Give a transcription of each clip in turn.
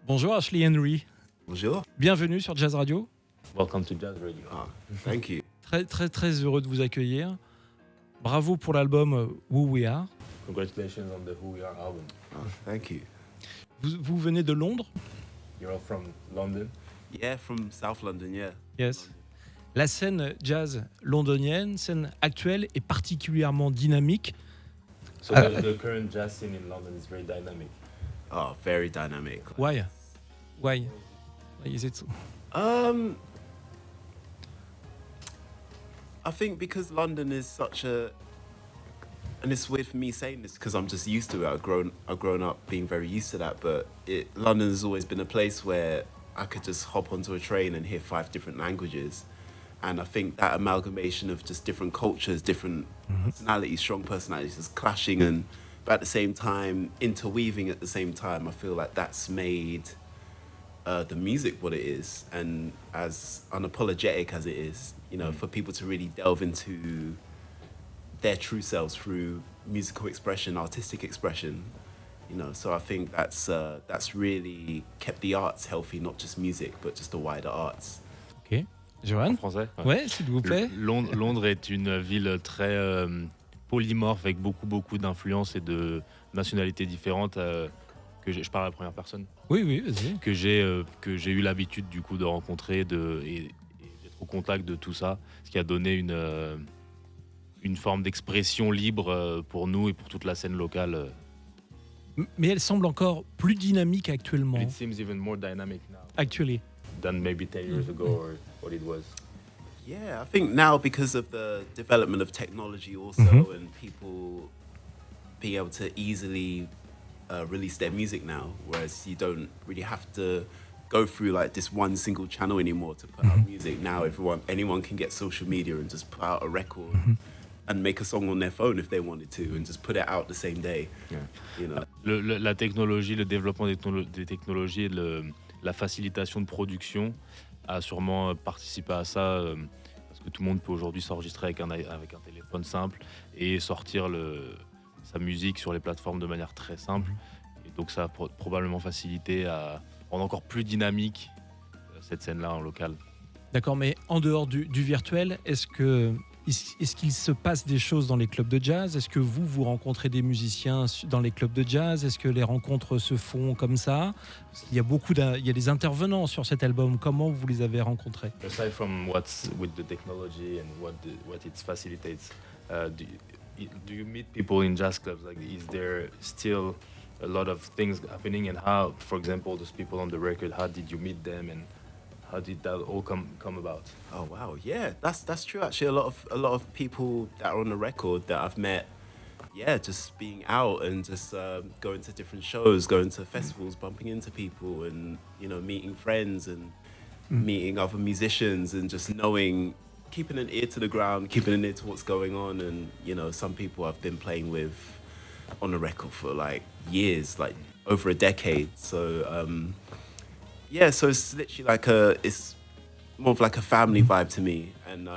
Bonjour Ashley Henry, Bonjour. bienvenue sur Jazz Radio. Welcome to Jazz Radio. Thank you. Très heureux de vous accueillir. Bravo pour l'album Who We Are. Congratulations on the Who We Are album. Thank you. Vous venez de Londres? You're all from London. Yeah, from South London, yeah. Yes. La scène jazz londonienne, scène actuelle, est particulièrement dynamique. So the current jazz scene in London is very dynamic. Oh, very dynamic. Why? Why is it so? I think because London is such a, and it's weird for me saying this because I'm just used to it. I've grown up being very used to that. But London has always been a place where I could just hop onto a train and hear 5 different languages. And I think that amalgamation of just different cultures, different personalities, strong personalities, is clashing and, but at the same time, interweaving at the same time. I feel like that's made the music what it is, and as unapologetic as it is, you know, for people to really delve into their true selves through musical expression, artistic expression, you know. So I think that's really kept the arts healthy, not just music, but just the wider arts. Ok. Johan? En français. Ouais, s'il vous plaît. Londres est une ville très polymorphe avec beaucoup d'influences et de nationalités différentes. Je parle à la première personne. Oui, vas-y. Que j'ai eu l'habitude du coup de rencontrer et d'être au contact de tout ça, ce qui a donné une forme d'expression libre pour nous et pour toute la scène locale. Mais elle semble encore plus dynamique actuellement. It seems even more dynamic now Actually. than maybe 10 years ago or what it was. Yeah, I think now because of the development of technology also and people being able to easily release their music now, whereas you don't really have to go through like this one single channel anymore to put out music. Now anyone can get social media and just put out a record and make a song on their phone if they wanted to and just put it out the same day. Yeah. You know. La technologie, le développement des technologies et la facilitation de production a sûrement participé à ça, parce que tout le monde peut aujourd'hui s'enregistrer avec un téléphone simple et sortir sa musique sur les plateformes de manière très simple. Et donc ça a probablement facilité à rendre encore plus dynamique cette scène-là en local. D'accord, mais en dehors du virtuel, est-ce qu'il se passe des choses dans les clubs de jazz? Est-ce que vous rencontrez des musiciens dans les clubs de jazz? Est-ce que les rencontres se font comme ça? Il y a des intervenants sur cet album. Comment vous les avez rencontrés? Aside from what's with the technology and what it facilitates, do you meet people in jazz clubs? Like, is there still a lot of things happening? And how, for example, those people on the record, how did you meet them and how did that all come about? Oh wow, yeah, that's true. Actually, a lot of people that are on the record that I've met, yeah, just being out and just going to different shows, going to festivals, bumping into people, and you know, meeting friends and meeting other musicians, and just knowing, keeping an ear to the ground, keeping an ear to what's going on. And you know, some people I've been playing with on the record for like years, like over a decade. So. Yeah, so it's literally it's more of like a family vibe to me. And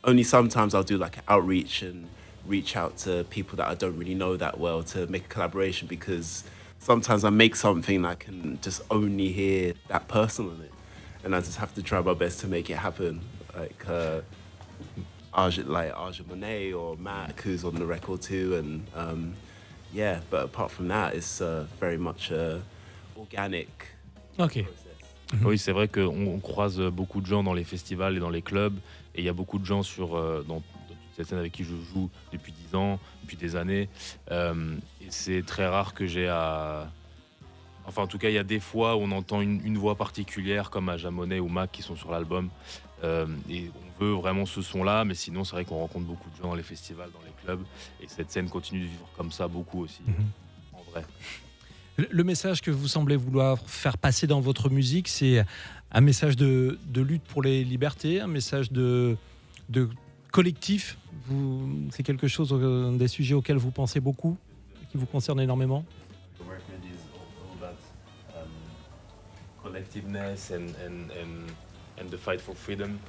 only sometimes I'll do like an outreach and reach out to people that I don't really know that well to make a collaboration, because sometimes I make something and I can just only hear that person on it. And I just have to try my best to make it happen. Like Aja Monet or Matt, who's on the record too. And yeah, but apart from that, it's very much organic. Ok. Oui, c'est vrai qu'on croise beaucoup de gens dans les festivals et dans les clubs, et il y a beaucoup de gens dans toute cette scène avec qui je joue depuis 10 ans, depuis des années, et c'est très rare que j'ai à... Enfin, en tout cas, il y a des fois où on entend une voix particulière, comme Aja Monet ou Mac qui sont sur l'album, et on veut vraiment ce son-là, mais sinon, c'est vrai qu'on rencontre beaucoup de gens dans les festivals, dans les clubs, et cette scène continue de vivre comme ça beaucoup aussi, en vrai. Le message que vous semblez vouloir faire passer dans votre musique, c'est un message de lutte pour les libertés, un message de collectif. C'est quelque chose, des sujets auxquels vous pensez beaucoup, qui vous concernent énormément? The record is all about collectiveness and the fight for freedom.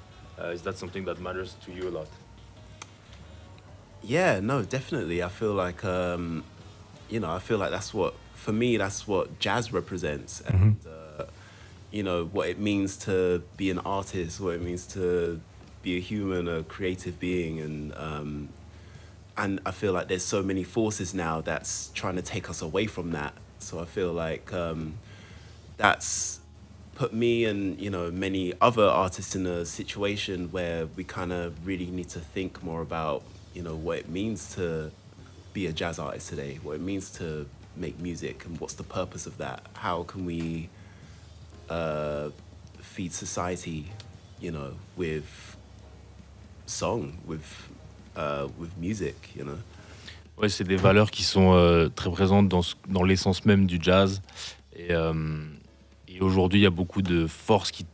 Is that something that matters to you a lot? Yeah, no, definitely. I feel like you know, I feel like that's what, for me, that's what jazz represents. And you know, what it means to be an artist, what it means to be a human, a creative being, and I feel like there's so many forces now that's trying to take us away from that. So I feel like that's put me and, you know, many other artists in a situation where we kind of really need to think more about, you know, what it means to be a jazz artist today, what it means to make music, and what's the purpose of that. How can we feed society, you know, with song, with music, you know. Ouais, c'est des valeurs qui sont très présentes dans l'essence même du jazz. Et aujourd'hui, il y a beaucoup de forces qui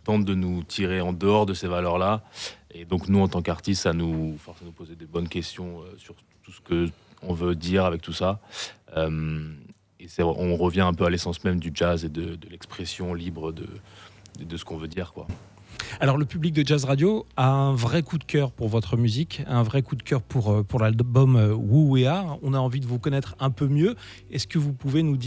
tentent de nous tirer en dehors de ces valeurs-là. Et donc, nous, en tant qu'artistes, ça nous force à nous poser des bonnes questions sur tout ce qu'on veut dire avec tout ça. Et on revient un peu à l'essence même du jazz et de l'expression libre de ce qu'on veut dire, quoi. Alors le public de Jazz Radio a un vrai coup de cœur pour votre musique, un vrai coup de cœur pour l'album Who We Are. On a envie de vous connaître un peu mieux. Est-ce que vous pouvez nous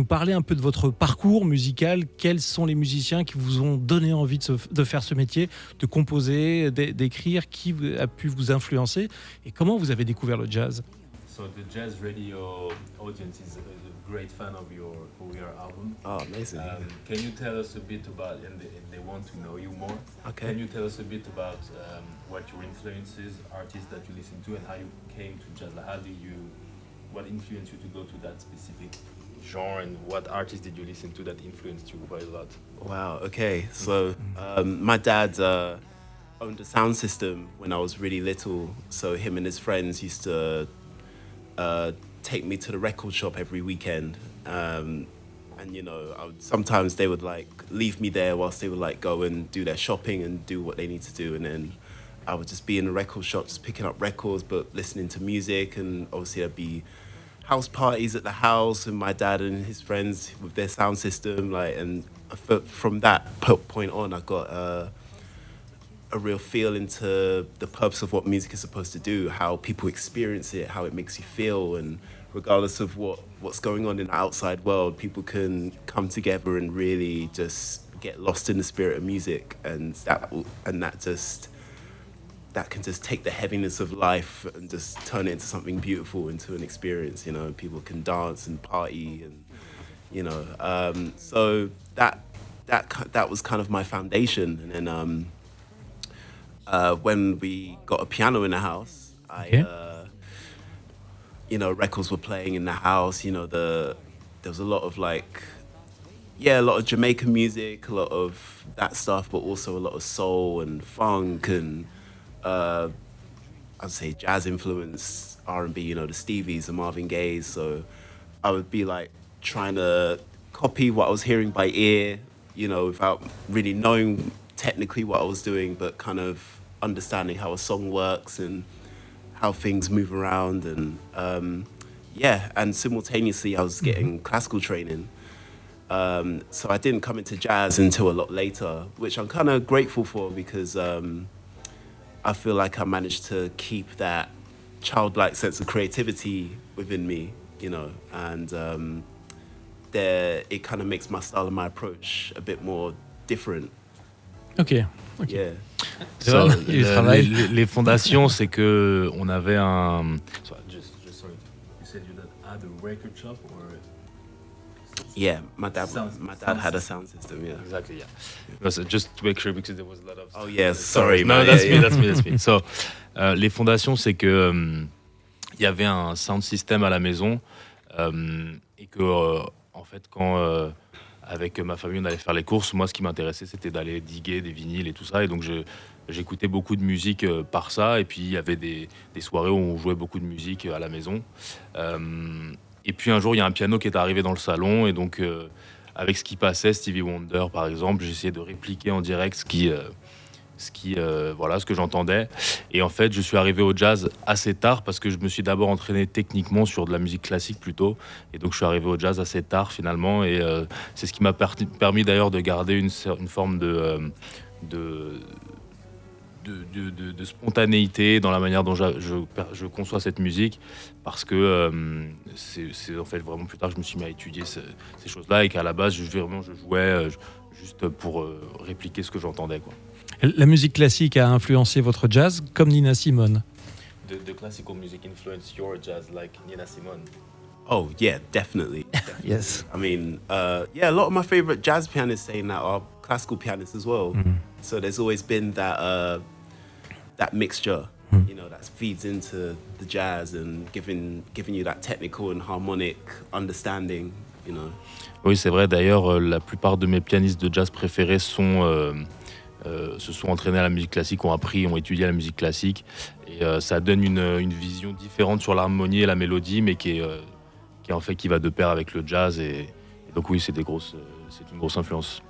parler un peu de votre parcours musical? Quels sont les musiciens qui vous ont donné envie de faire ce métier, de composer, d'écrire? Qui a pu vous influencer? Et comment vous avez découvert le jazz? So the jazz radio audience is a great fan of your Who We Are album. Oh, amazing. Can you tell us a bit about, and they want to know you more. Okay. Can you tell us a bit about what your influences, artists that you listen to, and how you came to jazz? Like, what influenced you to go to that specific genre, and what artists did you listen to that influenced you quite a lot? Wow, okay. So my dad owned a sound system when I was really little. So him and his friends used to take me to the record shop every weekend. And, you know, sometimes they would like leave me there whilst they would like go and do their shopping and do what they need to do. And then I would just be in the record shop, just picking up records, but listening to music. And obviously there'd be house parties at the house and my dad and his friends with their sound system. Like, and from that point on, I got a real feel into the purpose of what music is supposed to do, how people experience it, how it makes you feel, and regardless of what's going on in the outside world, people can come together and really just get lost in the spirit of music, and that can just take the heaviness of life and just turn it into something beautiful, into an experience. You know, people can dance and party, and you know, so that was kind of my foundation. And then when we got a piano in the house, you know, records were playing in the house. You know, there was a lot of a lot of Jamaican music, a lot of that stuff, but also a lot of soul and funk and I'd say jazz influence, R&B. You know, the Stevies, the Marvin Gayes. So I would be like trying to copy what I was hearing by ear, you know, without really knowing technically what I was doing, but kind of understanding how a song works and how things move around. And and simultaneously I was getting classical training. So I didn't come into jazz until a lot later, which I'm kind of grateful for, because I feel like I managed to keep that childlike sense of creativity within me, you know, and it kind of makes my style and my approach a bit more different. Ok. Yeah. So, les fondations, c'est que on avait un. So, just sorry, you said you had a record shop or? Yeah, my dad had a sound system. Yeah. Exactly. Yeah. No, so just to make sure, because there was a lot of. Oh yes, sorry. No, man. that's Yeah, me. That's me. So, les fondations, c'est que il y avait un sound system à la maison et que en fait quand avec ma famille on allait faire les courses, moi ce qui m'intéressait c'était d'aller diguer des vinyles et tout ça, et donc j'écoutais beaucoup de musique par ça, et puis il y avait des soirées où on jouait beaucoup de musique à la maison. Et puis un jour il y a un piano qui est arrivé dans le salon, et donc avec ce qui passait, Stevie Wonder par exemple, j'essayais de répliquer en direct ce que j'entendais. Et en fait je suis arrivé au jazz assez tard, parce que je me suis d'abord entraîné techniquement sur de la musique classique plutôt, et donc je suis arrivé au jazz assez tard finalement, et c'est ce qui m'a permis d'ailleurs de garder une forme de spontanéité dans la manière dont je conçois cette musique, parce que c'est en fait vraiment plus tard que je me suis mis à étudier ces choses-là, et qu'à la base je juste pour répliquer ce que j'entendais, quoi. La musique classique a influencé votre jazz comme Nina Simone. The classical music influenced your jazz like Nina Simone. Oh yeah, definitely. Yes. I mean, yeah, a lot of my favorite jazz pianists saying that are classical pianists as well. So there's always been that mixture, that feeds into the jazz and giving you that technical and harmonic understanding, Oui, c'est vrai. D'ailleurs, la plupart de mes pianistes de jazz préférés se sont entraînés à la musique classique, ont étudié la musique classique. Et ça donne une vision différente sur l'harmonie et la mélodie, mais qui va de pair avec le jazz. Et donc oui, c'est une grosse influence.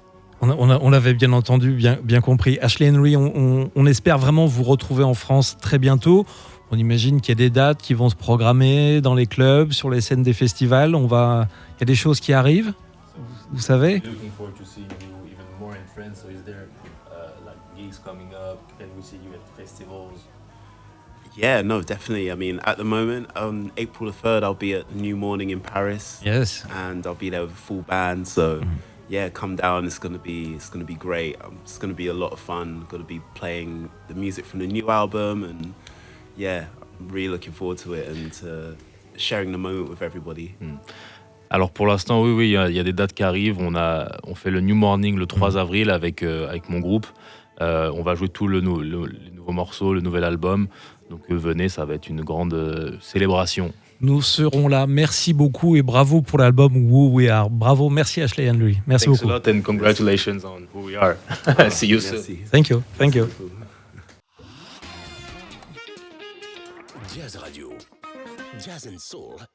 On l'avait bien entendu, bien compris. Ashley Henry, on espère vraiment vous retrouver en France très bientôt. On imagine qu'il y a des dates qui vont se programmer dans les clubs, sur les scènes des festivals. Il y a des choses qui arrivent, vous savez. Looking forward to seeing you even more in France. So is there like gigs coming up? Can we see you at festivals? Yeah, no, definitely. I mean, at the moment, April the 3rd, I'll be at New Morning in Paris. Yes. And I'll be there with a full band. So, yeah, come down. It's gonna be great. It's gonna be a lot of fun. Gonna be playing the music from the new album, and yeah, I'm really looking forward to it and sharing the moment with everybody. Alors pour l'instant, oui, il y a des dates qui arrivent. On fait le New Morning le 3 avril avec mon groupe. On va jouer tous les nouveaux morceaux, le nouvel album. Donc venez, ça va être une grande célébration. Nous serons là. Merci beaucoup et bravo pour l'album Who We Are. Bravo, merci Ashley Henry. Merci Thanks beaucoup. a lot and congratulations on Who We Are. See you soon. Merci. Thank you. Jazz Radio, Jazz and Soul.